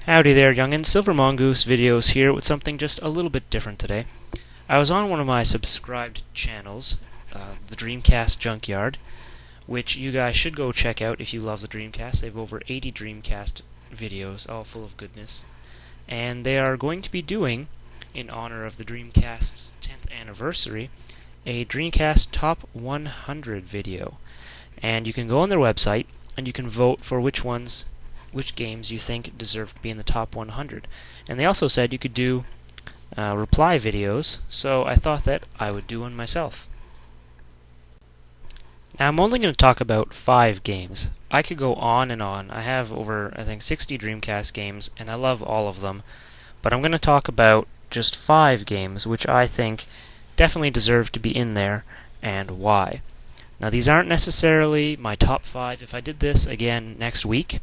Howdy there, youngins. SilverMongooseVideos here with something just a little bit different today. I was on one of my subscribed channels, the Dreamcast Junkyard, which you guys should go check out if you love the Dreamcast. They have over 80 Dreamcast videos, all full of goodness. And they are going to be doing, in honor of the Dreamcast's 10th anniversary, a Dreamcast Top 100 video. And you can go on their website, and you can vote for which games you think deserve to be in the top 100. And they also said you could do reply videos, so I thought that I would do one myself. Now I'm only going to talk about 5 games. I could go on and on. I have over, I think, 60 Dreamcast games, and I love all of them. But I'm going to talk about just 5 games which I think definitely deserve to be in there, and why. Now these aren't necessarily my top 5. If I did this again next week,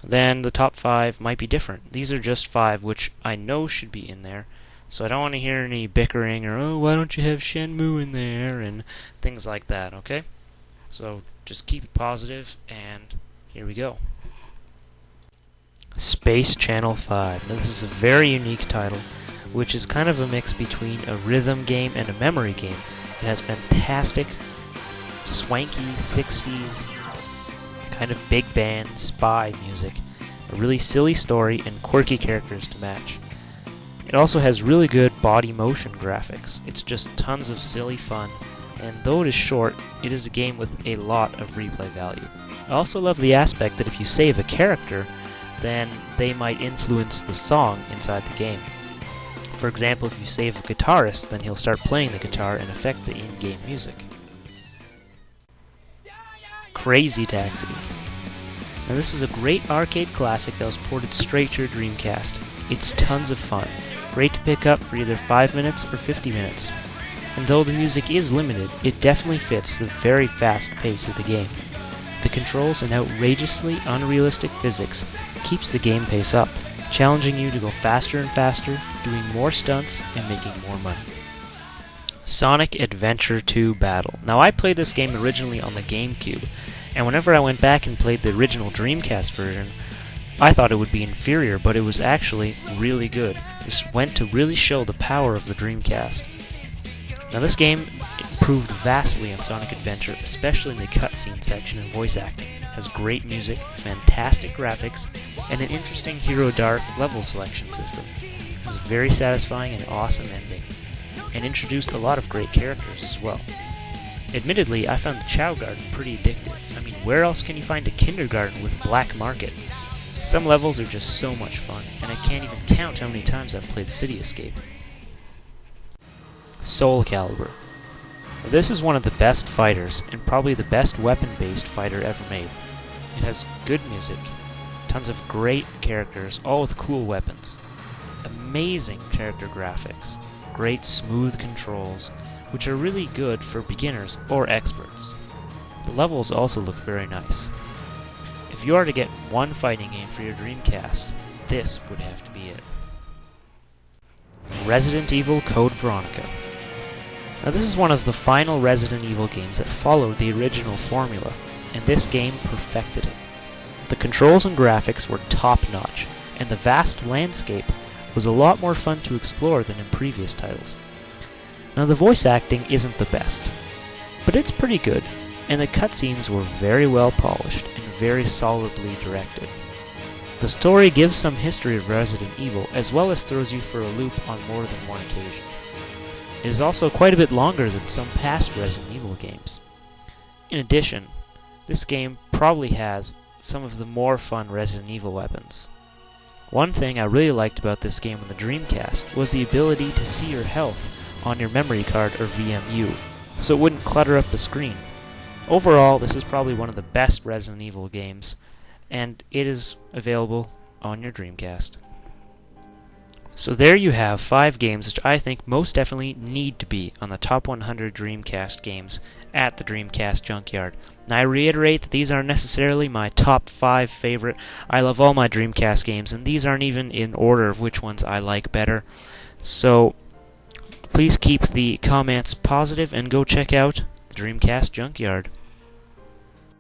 then the top 5 might be different. These are just 5 which I know should be in there, so I don't want to hear any bickering or, oh, why don't you have Shenmue in there, and things like that, okay? So just keep it positive, and here we go. Space Channel 5. Now this is a very unique title, which is kind of a mix between a rhythm game and a memory game. It has fantastic, swanky 60s kind of big band spy music, a really silly story, and quirky characters to match. It also has really good body motion graphics. It's just tons of silly fun, and though it is short, it is a game with a lot of replay value. I also love the aspect that if you save a character, then they might influence the song inside the game. For example, if you save a guitarist, then he'll start playing the guitar and affect the in-game music. Crazy Taxi. Now this is a great arcade classic that was ported straight to your Dreamcast. It's tons of fun, great to pick up for either 5 minutes or 50 minutes. And though the music is limited, it definitely fits the very fast pace of the game. The controls and outrageously unrealistic physics keeps the game pace up, challenging you to go faster and faster, doing more stunts, and making more money. Sonic Adventure 2 Battle. Now I played this game originally on the GameCube, and whenever I went back and played the original Dreamcast version, I thought it would be inferior, but it was actually really good. This went to really show the power of the Dreamcast. Now this game improved vastly on Sonic Adventure, especially in the cutscene section and voice acting. It has great music, fantastic graphics, and an interesting Hero Dark level selection system. It has a very satisfying and awesome ending, and introduced a lot of great characters as well. Admittedly, I found the Chow Garden pretty addictive. I mean, where else can you find a kindergarten with black market? Some levels are just so much fun, and I can't even count how many times I've played City Escape. Soul Calibur. This is one of the best fighters, and probably the best weapon-based fighter ever made. It has good music, tons of great characters, all with cool weapons, amazing character graphics, great smooth controls, which are really good for beginners or experts. The levels also look very nice. If you are to get one fighting game for your Dreamcast, this would have to be it. Resident Evil Code Veronica. Now this is one of the final Resident Evil games that followed the original formula, and this game perfected it. The controls and graphics were top-notch, and the vast landscape was a lot more fun to explore than in previous titles. Now the voice acting isn't the best, but it's pretty good, and the cutscenes were very well polished and very solidly directed. The story gives some history of Resident Evil, as well as throws you for a loop on more than one occasion. It is also quite a bit longer than some past Resident Evil games. In addition, this game probably has some of the more fun Resident Evil weapons. One thing I really liked about this game on the Dreamcast was the ability to see your health on your memory card or VMU, so it wouldn't clutter up the screen. Overall, this is probably one of the best Resident Evil games, and it is available on your Dreamcast. So there you have 5 games which I think most definitely need to be on the top 100 Dreamcast games at the Dreamcast Junkyard. Now I reiterate that these aren't necessarily my top 5 favorite. I love all my Dreamcast games, and these aren't even in order of which ones I like better. So please keep the comments positive and go check out the Dreamcast Junkyard.